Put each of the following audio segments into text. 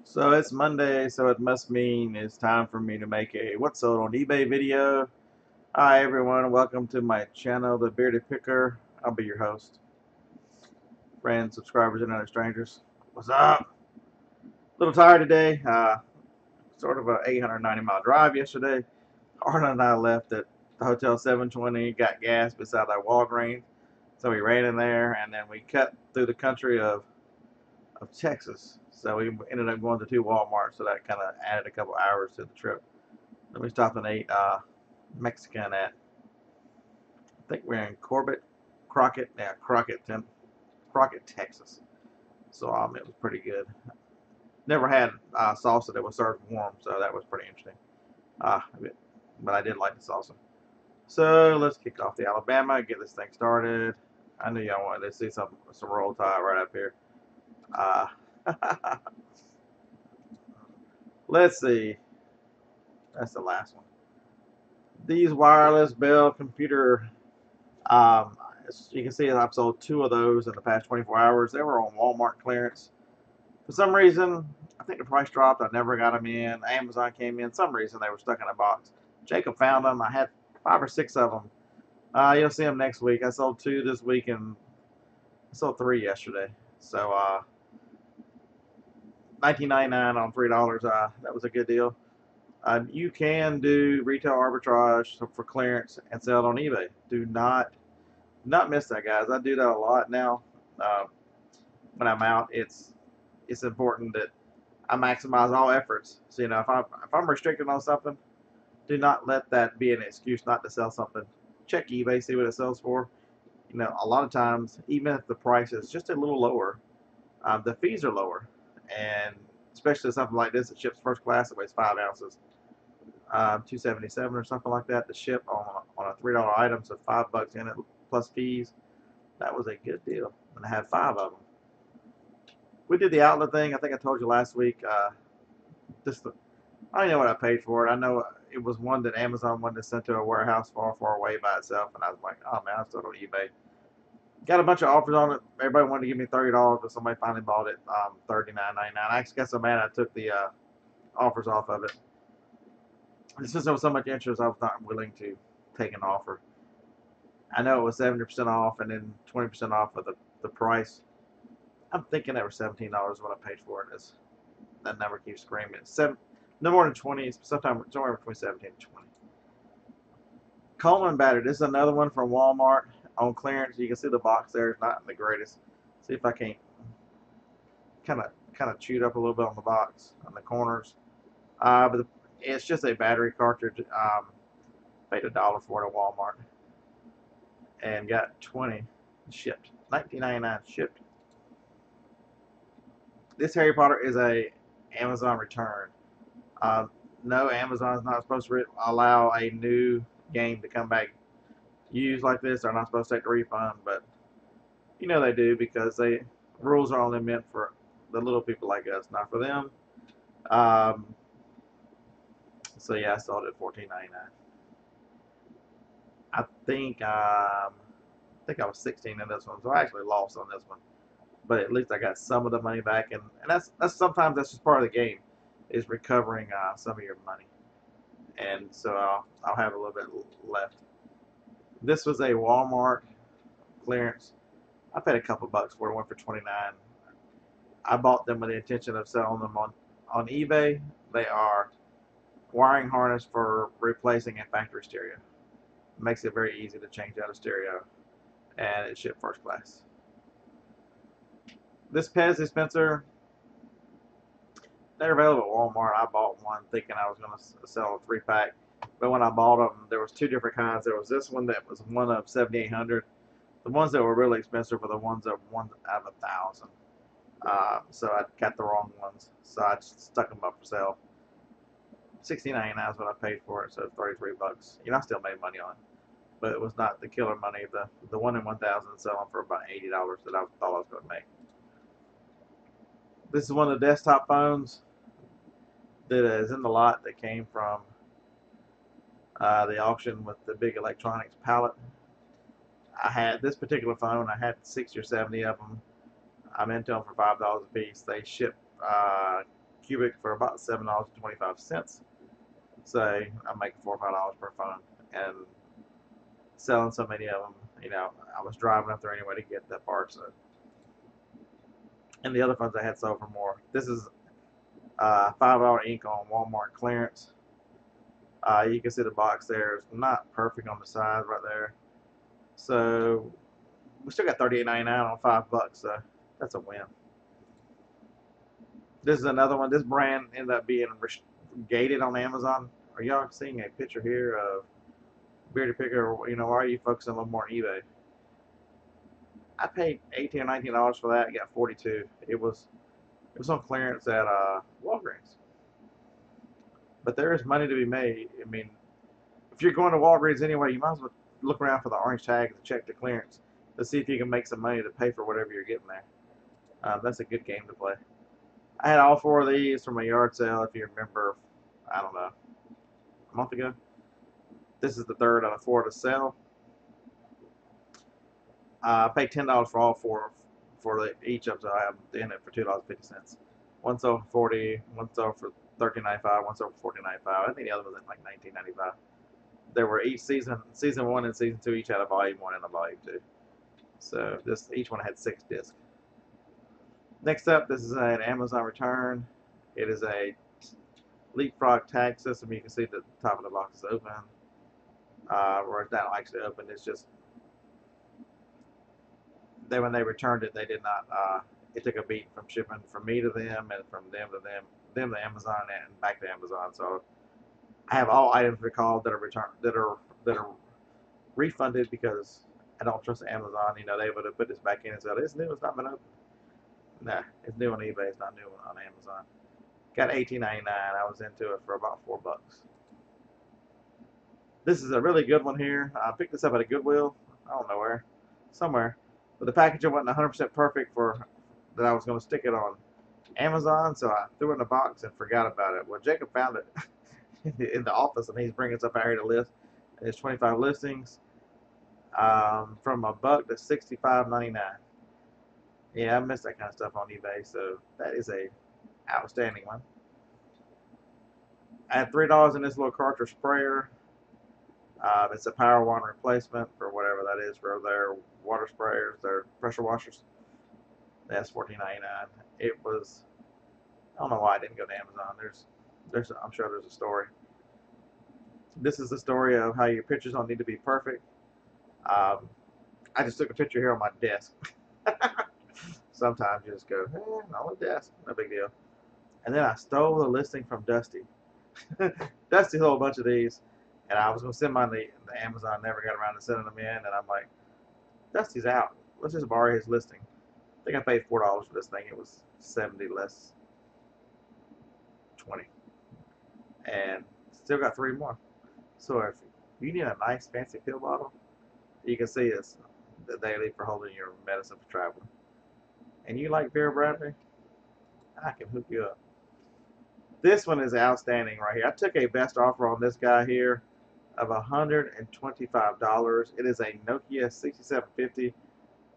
So it's Monday, so it must mean it's time for me to make a what's sold on eBay video. Hi everyone, welcome to my channel, The Bearded Picker. I'll be your host. Friends, subscribers, and other strangers. What's up? A little tired today. Sort of a 890-mile drive yesterday. Arlen and I left at the Hotel 720, got gas beside our Walgreens. So we ran in there, and then we cut through the country of Texas. So we ended up going to two Walmarts, so that kind of added a couple hours to the trip. Then we stopped and ate Mexican at, I think we're in Crockett, Texas. So it was pretty good. Never had salsa that was served warm, so that was pretty interesting. Uh, but I did like the salsa. So let's kick off the Alabama, get this thing started. I knew y'all wanted to see some roll tide right up here. Uh, let's see. That's the last one. These wireless Bell computer, um, as you can see, I've sold two of those in the past 24 hours. They were on Walmart clearance. For some reason, I think the price dropped. I never got them in. Amazon came in. Some reason they were stuck in a box. Jacob found them. I had 5 or 6 of them. You'll see them next week. I sold two this week and I sold three yesterday. So 19.99 on $3. That was a good deal. You can do retail arbitrage for clearance and sell it on eBay. Do not miss that, guys. I do that a lot now. Uh, when I'm out, it's important that I maximize all efforts. So if I'm restricted on something, do not let that be an excuse not to sell something. Check eBay, see what it sells for. A lot of times, even if the price is just a little lower, the fees are lower, and especially something like this that ships first class, it weighs 5 ounces. 277 or something like that to ship on a $3 item, so $5 in it plus fees. That was a good deal, and I had 5 of them. We did the outlet thing. I think I told you last week. I don't know what I paid for it. I know it was one that Amazon wanted to send to a warehouse far, far away by itself, and I was like, oh man, I sold it on eBay. Got a bunch of offers on it. Everybody wanted to give me $30, but somebody finally bought it $39.99. I actually got so mad I took the offers off of it. And since there was so much interest, I was not willing to take an offer. I know it was 70% off and then 20% off of the price. I'm thinking that was $17 what I paid for it. That number keeps screaming. No more than 20, sometimes somewhere between 17 and 20. Coleman battery. This is another one from Walmart on clearance. You can see the box there is not the greatest. See if I can't kind of chewed up a little bit on the box on the corners. But it's just a battery cartridge. Paid $1 for it at Walmart and got 20 shipped. $19.99 shipped. This Harry Potter is a Amazon return. No, Amazon is not supposed to allow a new game to come back used like this. They're not supposed to take a refund, but they do because rules are only meant for the little people like us, not for them. Um, so yeah, I sold it at $14.99. I think I was 16 in this one, so I actually lost on this one. But at least I got some of the money back, and that's sometimes that's just part of the game, is recovering some of your money. And so I'll have a little bit left. This was a Walmart clearance. I paid a couple bucks for it. Went for 29. I bought them with the intention of selling them on eBay. They are wiring harness for replacing a factory stereo. It makes it very easy to change out a stereo, and it shipped first class. This Pez dispenser, they're available at Walmart. I bought one thinking I was going to sell a 3-pack, but when I bought them, there was two different kinds. There was this one that was one of 7,800. The ones that were really expensive were the ones that were 1 out of 1,000. So I got the wrong ones, so I just stuck them up for sale. $16.99 is what I paid for it, so $33. I still made money on it, but it was not the killer money. The one in 1,000 selling for about $80 that I thought I was going to make. This is one of the desktop phones that is in the lot that came from the auction with the big electronics pallet. I had this particular phone. I had 60 or 70 of them. I'm into them for $5 a piece. They ship cubic for about $7.25. So I'm making $4 or $5 per phone, and selling so many of them. I was driving up there anyway to get that part. So, and the other phones I had sold for more. This is $5 ink on Walmart clearance. You can see the box there. It's not perfect on the size right there. So we still got $38.99 on $5, so that's a win. This is another one. This brand ended up being gated on Amazon. Are y'all seeing a picture here of Bearded Picker? Why are you focusing a little more on eBay? I paid $18 or $19 for that. I got 42. It was on clearance at Walgreens. But there is money to be made. I mean, if you're going to Walgreens anyway, you might as well look around for the orange tags and check the clearance to see if you can make some money to pay for whatever you're getting there. That's a good game to play. I had all 4 of these from a yard sale, if you remember, I don't know, a month ago. This is the 3rd out of 4 to sell. I paid $10 for all 4 for each of them. I have in it for $2.50. One sold for 40, one sold for $13.95, one sold for $14.95. I think the other was at like $19.95. There were each season 1 and season 2 each had a volume 1 and a volume 2. So each one had 6 discs. Next up, this is an Amazon return. It is a leapfrog tag system. You can see the top of the box is open. Or it's not actually open. It's just when they returned it, they did not. It took a beat from shipping from me to them and from them to Amazon and back to Amazon. So I have all items recalled that are returned that are refunded because I don't trust Amazon. They would have put this back in and said it's new. It's not been opened. Nah, it's new on eBay. It's not new on Amazon. Got $18.99. I was into it for about $4. This is a really good one here. I picked this up at a Goodwill. I don't know where, somewhere. But the packaging wasn't 100% perfect for that. I was going to stick it on Amazon, so I threw it in a box and forgot about it. Well, Jacob found it in the office, and he's bringing stuff out here to list. There's 25 listings, from $1 to $65.99. Yeah, I miss that kind of stuff on eBay, so that is a outstanding one. I had $3 in this little cartridge sprayer. It's a power wand replacement for whatever that is for their water sprayers, their pressure washers. That's $14.99. It was. I don't know why I didn't go to Amazon. I'm sure there's a story. This is the story of how your pictures don't need to be perfect. I just took a picture here on my desk. Sometimes you just go, on the desk, no big deal. And then I stole the listing from Dusty. Dusty sold a bunch of these, and I was going to send mine to Amazon. Never got around to sending them in, and I'm like, Dusty's out. Let's just borrow his listing. I think I paid $4 for this thing. It was 70 less 20, and still got 3 more. So if you need a nice fancy pill bottle, you can see it's the daily for holding your medicine for traveling. And you like Vera Bradley, I can hook you up. This one is outstanding right here. I took a best offer on this guy here of $125. It is a Nokia 6750.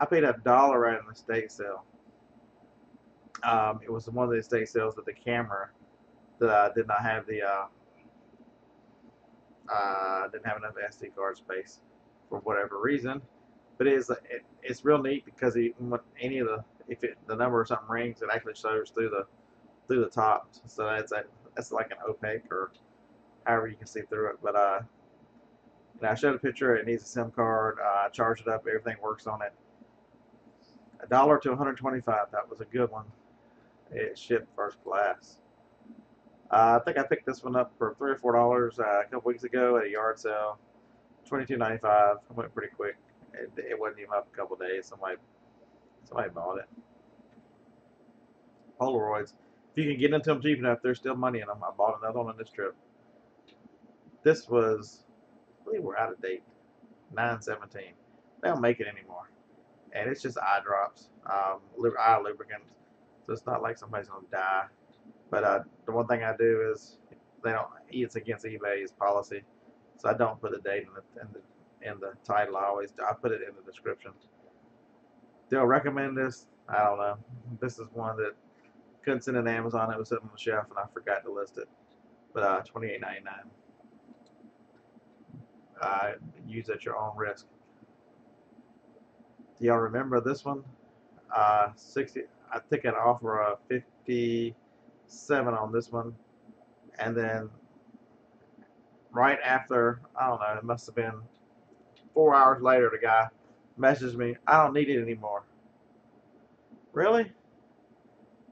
I paid $1 right in the estate sale. It was one of the estate sales that the camera that did not have the didn't have enough SD card space for whatever reason. But it's real neat because if the number or something rings, it actually shows through the top. So that's like an opaque or however you can see through it. But I showed a picture. It needs a SIM card. I charged it up. Everything works on it. $1 to $125. That was a good one. It shipped first class. I think I picked this one up for $3 or $4 a couple weeks ago at a yard sale. $22.95. It went pretty quick. It wasn't even up a couple days. Somebody bought it. Polaroids. If you can get into them cheap enough, there's still money in them. I bought another one on this trip. This was, I believe we're out of date. 9/17. They don't make it anymore. And it's just eye drops, eye lubricant. So it's not like somebody's gonna die. But the one thing I do is it's against eBay's policy, so I don't put the date in the title. I put it in the description. They'll recommend this. I don't know. This is one that Couldn't send it to Amazon. It was sitting on the shelf, and I forgot to list it. But $28.99. Use at your own risk. Do y'all remember this one? 60. I think an offer of 57 on this one, and then right after, I don't know, it must have been 4 hours later, the guy messaged me, I don't need it anymore. Really?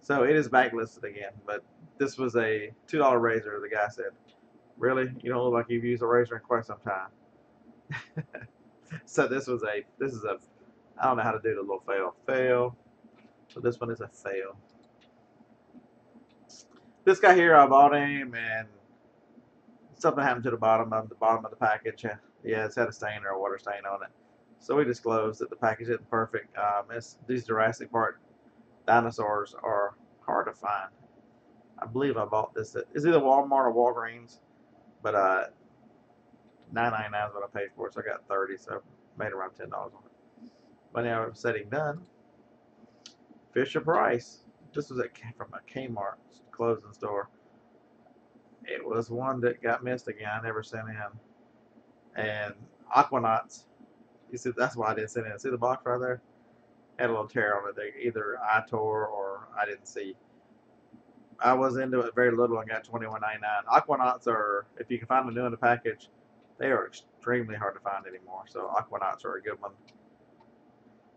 So it is backlisted again, but this was a $2 razor, the guy said. Really? You don't look like you've used a razor in quite some time. So this is a, I don't know how to do the little fail. So this one is a fail. This guy here, I bought him, and something happened to the bottom of the package. Yeah, it's had a stain or a water stain on it. So we disclosed that the package isn't perfect. These Jurassic Park dinosaurs are hard to find. I believe I bought this at, it's either Walmart or Walgreens, but $9.99 is what I paid for it, so I got 30, so I made around $10 on it. But now setting done. Fisher Price. This was from a Kmart clothing store. It was one that got missed again. I never sent in. And Aquanauts. You see, that's why I didn't send in. See the box right there? Had a little tear on it. Either I tore or I didn't see. I was into it very little and got $21.99. Aquanauts are, if you can find them new in the package, they are extremely hard to find anymore. So Aquanauts are a good one.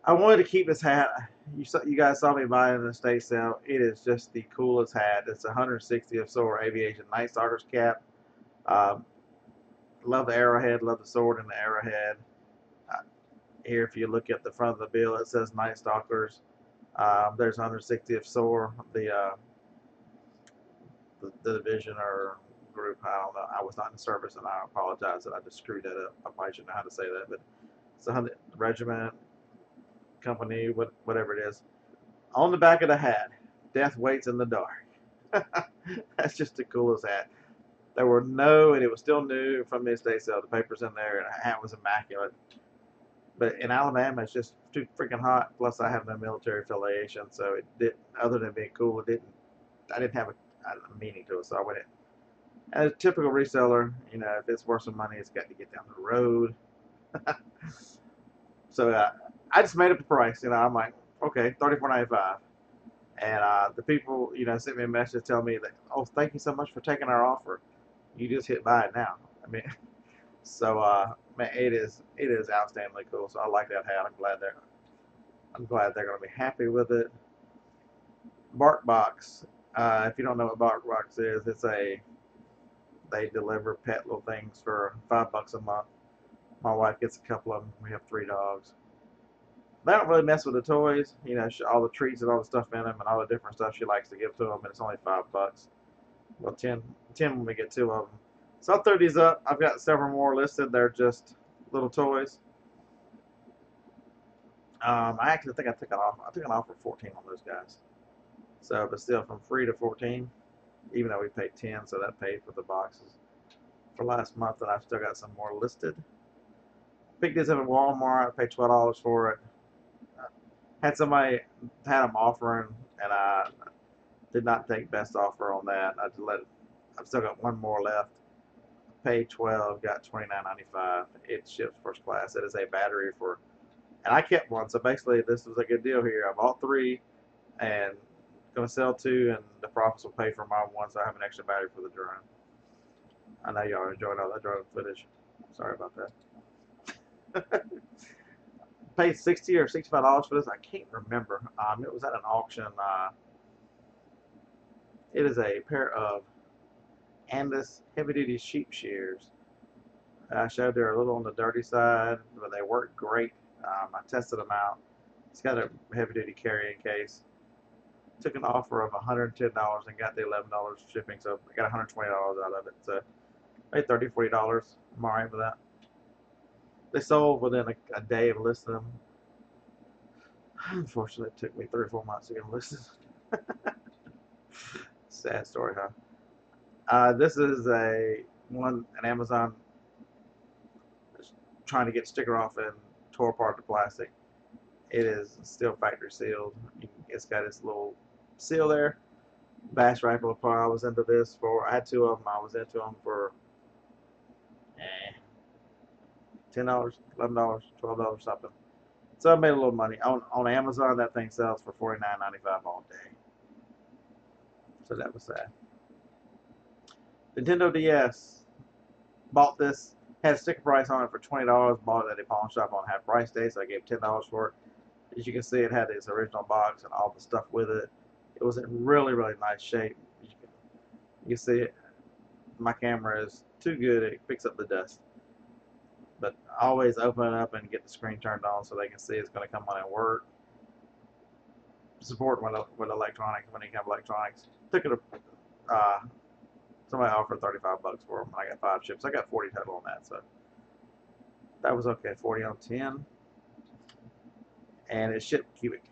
I wanted to keep this hat. You guys saw me buy it in the estate sale. It is just the coolest hat. It's 160 of Soar Aviation Night Stalker's cap. Love the arrowhead. Love the sword and the arrowhead. Here, if you look at the front of the bill, it says Night Stalkers. There's 160 of Soar, the division or group. I don't know. I was not in service, and I apologize that I just screwed that up. I probably shouldn't know how to say that, but it's a regiment, company, whatever it is. On the back of the hat, death waits in the dark. That's just the coolest hat. There were no, and it was still new from the estate sale. The paper's in there, and the hat was immaculate. But in Alabama, it's just too freaking hot. Plus, I have no military affiliation, so it did. Other than being cool, it didn't. I didn't have a meaning to it, so I went in. As a typical reseller, if it's worth some money, it's got to get down the road. So I just made up the price. I'm like, okay, $34.95. And the people, sent me a message telling me that, oh, thank you so much for taking our offer. You just hit buy it now. I mean, so man, it is outstandingly cool. So I like that hat. I'm glad they're going to be happy with it. BarkBox. If you don't know what BarkBox is, they deliver pet little things for $5 a month. My wife gets a couple of them. We have 3 dogs. They don't really mess with the toys, all the treats and all the stuff in them and all the different stuff she likes to give to them, and it's only $5. Well, 10 when we get 2 of them. So I'll throw these up. I've got several more listed. They're just little toys. I actually think I took an offer of 14 on those guys. So, but still, from free to 14, even though we paid 10, so that paid for the boxes for last month, and I've still got some more listed. Picked these up at Walmart. I paid $12 for it. Had somebody had them offering, and I did not take best offer on that. I just let it. I've still got one more left. Paid 12, got $29.95. It ships first class. It is a battery for, and I kept one. So basically, this was a good deal here. I bought 3, and going to sell 2, and the profits will pay for my one. So I have an extra battery for the drone. I know y'all are enjoying all that drone footage. Sorry about that. Paid $60 or $65 for this. I can't remember. It was at an auction. It is a pair of Andis heavy-duty sheep shears. I showed they're a little on the dirty side, but they work great. I tested them out. It's got a heavy-duty carrying case. Took an offer of $110 and got the $11 shipping, so I got $120 out of it. So I paid $30, $40. I'm alright with that. They sold within a day of listing them. Unfortunately, it took me 3 or 4 months to get them listed. Sad story, huh? This is an Amazon trying to get sticker off and tore apart the plastic. It is still factory sealed. It's got its little seal there. Bass rifle part. I was into this for. I had two of them. I was into them for $10, $11, $12, something. So I made a little money on Amazon. That thing sells for $49.95 all day. So that was that. Nintendo DS. Bought this. Had a sticker price on it for $20. Bought it at a pawn shop on half price day, so I gave $10 for it. As you can see, it had its original box and all the stuff with it. It was in really, really nice shape. You can see it. My camera is too good; it picks up the dust. But I always open it up and get the screen turned on so they can see it's going to come on and work. Support with electronics when you have electronics. Took it to somebody offered 35 bucks for them. I got 5 chips. I got 40 total on that, so that was okay. 40 on 10, and it shipped cubic.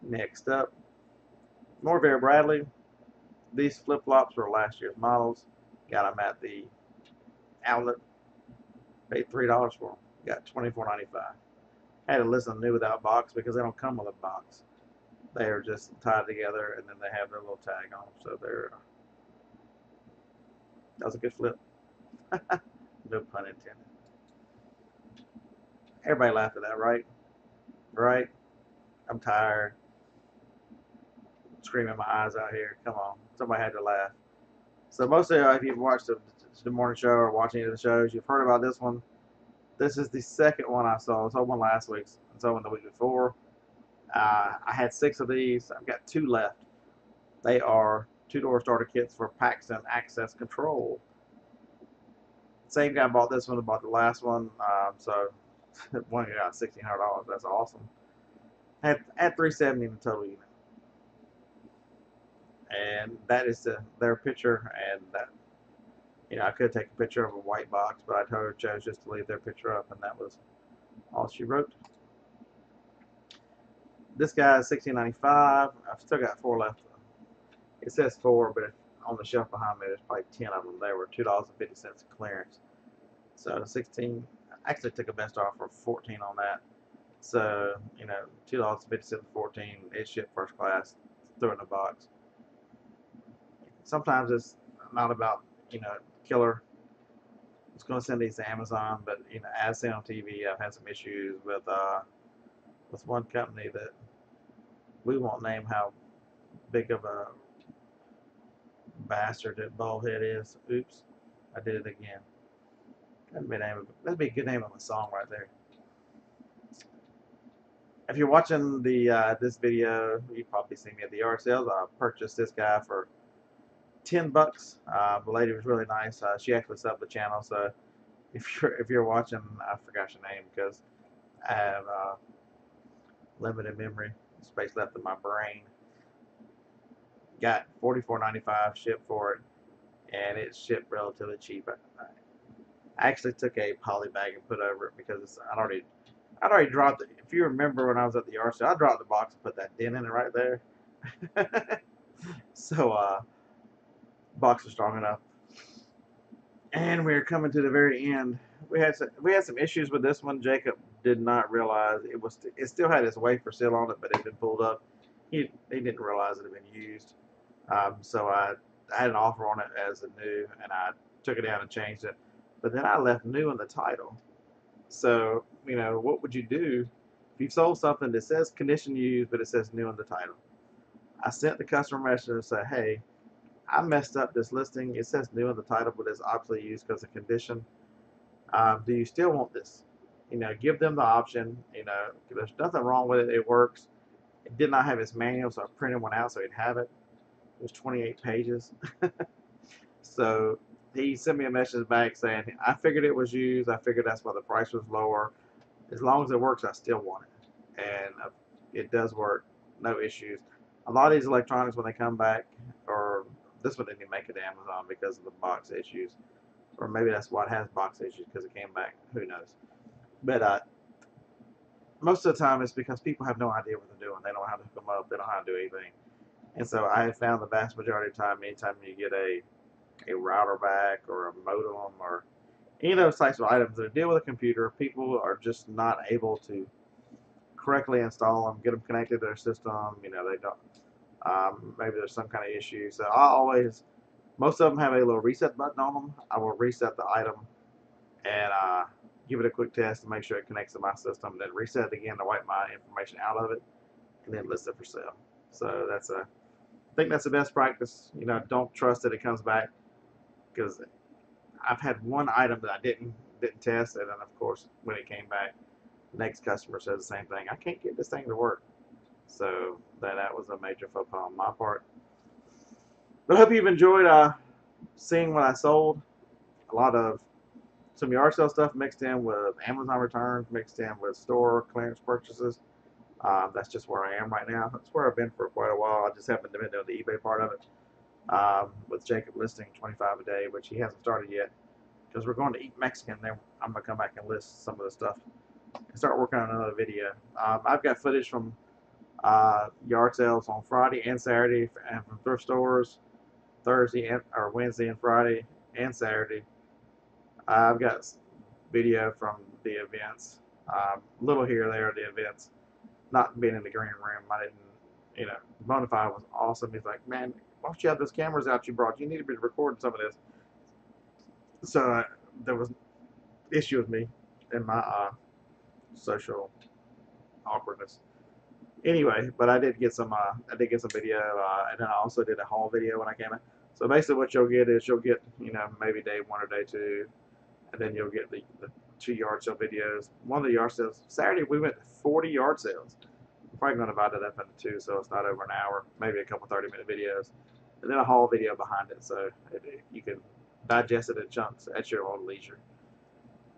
Next up, more Vera Bradley. These flip flops were last year's models. Got them at the outlet. Paid $3 for them. Got $24.95. Had to listen to new without box because they don't come with a box. They are just tied together and then they have their little tag on them. So that was a good flip. No pun intended. Everybody laughed at that, right? Right? I'm tired. Screaming my eyes out here. Come on. Somebody had to laugh. So most of you, if you've watched the morning show or watching any of the shows, you've heard about this one. This is the second one I saw. I saw one last week. I saw one the week before. I had 6 of these. I've got 2 left. They are 2-door starter kits for Paxton Access Control. Same guy bought this one, bought the last one. So one got $1,600. That's awesome. Had $370 in the total unit, and that is their picture. And that I could take a picture of a white box, but I chose just to leave their picture up, and that was all she wrote. This guy is $16.95. I've still got 4 left. It says 4, but on the shelf behind me, there's probably 10 of them. They were $2.50 clearance. So 16. I actually took a best offer of 14 on that. So $2.50 14. It shipped first class. Threw in a box. Sometimes it's not about killer. It's going to send these to Amazon, but as seen on TV, I've had some issues with one company that we won't name how big of a bastard that baldhead is. Oops, I did it again. That'd be a good name of a song right there. If you're watching this video, you've probably seen me at the yard sales. I purchased this guy for $10. The lady was really nice. She actually subbed the channel, so if you're watching, I forgot your name because I have limited memory space left in my brain. Got $44.95 shipped for it, and it shipped relatively cheap. I actually took a poly bag and put over it because I'd already dropped it. If you remember when I was at the yard sale, I dropped the box and put that dent in it right there. So box was strong enough. And we're coming to the very end. We had some issues with this one. Jacob did not realize it still had its wafer seal on it, but it had been pulled up. He didn't realize it had been used. So I had an offer on it as a new, and I took it down and changed it. But then I left new in the title. So what would you do if you sold something that says condition used, but it says new in the title? I sent the customer message and said, hey, I messed up this listing. It says new in the title, but it's obviously used because of condition. Do you still want this? Give them the option. There's nothing wrong with it. It works. It did not have its manual, so I printed one out so he'd have it. It was 28 pages. So he sent me a message back saying, I figured it was used. I figured that's why the price was lower. As long as it works, I still want it. And it does work. No issues. A lot of these electronics, when they come back, or this one didn't make it to Amazon because of the box issues. Or maybe that's why it has box issues, because it came back. Who knows? But most of the time, it's because people have no idea what they're doing. They don't know how to hook them up. They don't know how to do anything. And so I have found the vast majority of the time, anytime you get a router back or a modem or any of those types of items that deal with a computer, people are just not able to correctly install them, get them connected to their system. They don't. Maybe there's some kind of issue. So I always, most of them have a little reset button on them. I will reset the item and give it a quick test to make sure it connects to my system, then reset it again to wipe my information out of it, and then list it for sale. So I think that's the best practice. You know, don't trust that it comes back, because I've had one item that I didn't test, and then of course when it came back, the next customer said the same thing. I can't get this thing to work. So that was a major faux pas on my part. But I hope you've enjoyed seeing what I sold. A lot of some yard sale stuff mixed in with Amazon returns, mixed in with store clearance purchases. That's just where I am right now. That's where I've been for quite a while. I just haven't been doing the eBay part of it. With Jacob listing 25 a day, which he hasn't started yet, because we're going to eat Mexican. Then I'm gonna come back and list some of the stuff and start working on another video. I've got footage from yard sales on Friday and Saturday, and from thrift stores Thursday or Wednesday and Friday and Saturday. I've got video from the events, little here or there, the events. Not being in the green room, I didn't, Bonafide was awesome. He's like, man, why don't you have those cameras out you brought? You need to be recording some of this. So there was issue with me and my social awkwardness. Anyway, but I did get some video, and then I also did a haul video when I came in. So basically, what you'll get is maybe day one or day two, and then you'll get the 2 yard sale videos. One of the yard sales Saturday, we went to 40 yard sales. I'm probably going to divide it up into 2, so it's not over an hour. Maybe a couple 30-minute videos, and then a haul video behind it, so you can digest it in chunks at your own leisure.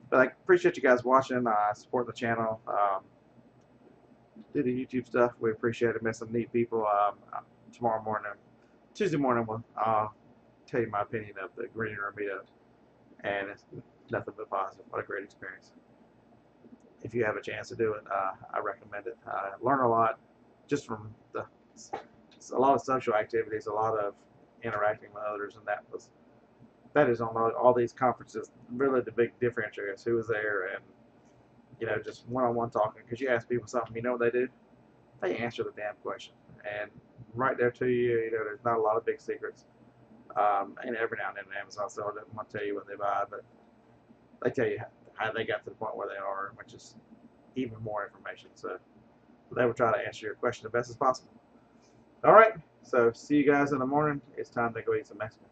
But I appreciate you guys watching, supporting the channel. Do the YouTube stuff. We appreciate it. Met some neat people. Tomorrow morning, Tuesday morning, I'll tell you my opinion of the green room meetup, and it's nothing but positive. What a great experience. If you have a chance to do it, I recommend it. Learn a lot just from a lot of social activities, a lot of interacting with others, and that is on all these conferences. Really, the big differentiator is who was there, and just one-on-one talking. Because you ask people something, you know what they do? They answer the damn question, and right there to you. There's not a lot of big secrets. And every now and then, Amazon seller doesn't want to tell you what they buy, but they tell you how they got to the point where they are, which is even more information. So they will try to answer your question the best as possible. All right, so see you guys in the morning. It's time to go eat some Mexican.